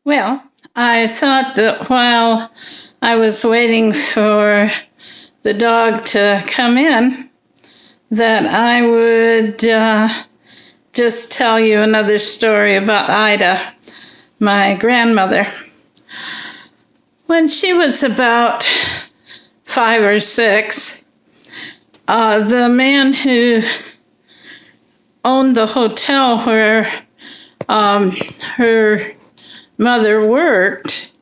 Well, I thought that while I was waiting for the dog to come in, that I would just tell you another story about Ida, my grandmother. When she was about 5 or 6, the man who owned the hotel where her mother worked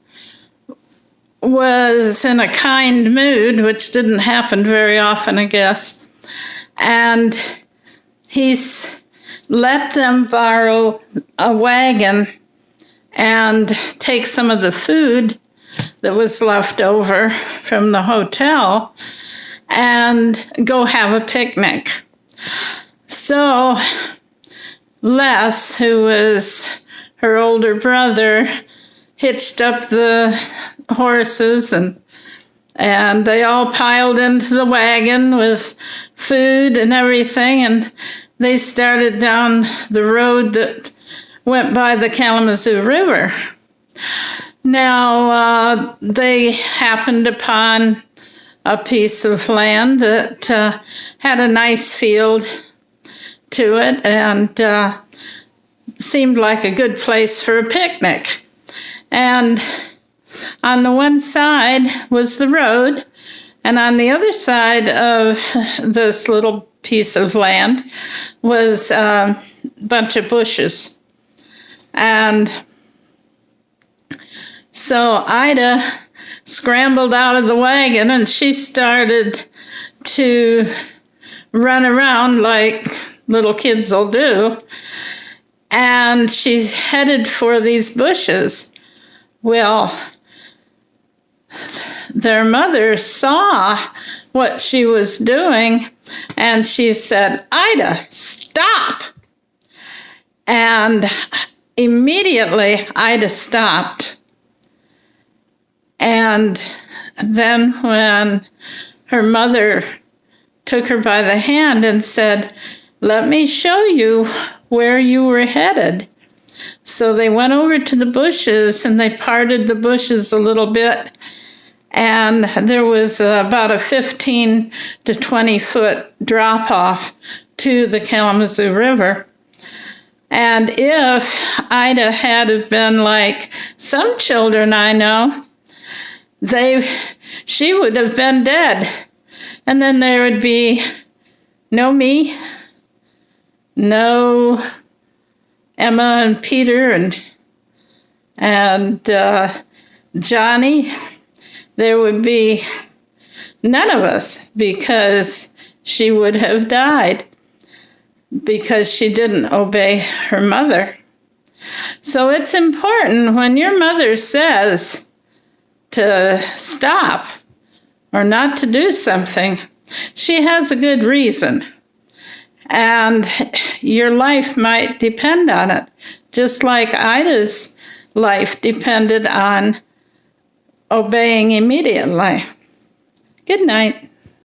was in a kind mood, which didn't happen very often, I guess. And he's let them borrow a wagon and take some of the food that was left over from the hotel and go have a picnic. So Les, who was her older brother, hitched up the horses and they all piled into the wagon with food and everything, and they started down the road that went by the Kalamazoo River. Now, they happened upon a piece of land that had a nice field to it and seemed like a good place for a picnic. And on the one side was the road, and on the other side of this little piece of land was a bunch of bushes. And so Ida scrambled out of the wagon and she started to run around like little kids will do. And she's headed for these bushes. Well, their mother saw what she was doing and she said, "Ida, stop." And immediately Ida stopped. And then when her mother took her by the hand and said, "Let me show you where you were headed." So they went over to the bushes and they parted the bushes a little bit. And there was about a 15 to 20 foot drop off to the Kalamazoo River. And if Ida had been like some children I know, she would have been dead. And then there would be no me, no Emma and Peter and Johnny. There would be none of us because she would have died because she didn't obey her mother. So it's important when your mother says to stop or not to do something, she has a good reason. And your life might depend on it, just like Ida's life depended on obeying immediately. Good night.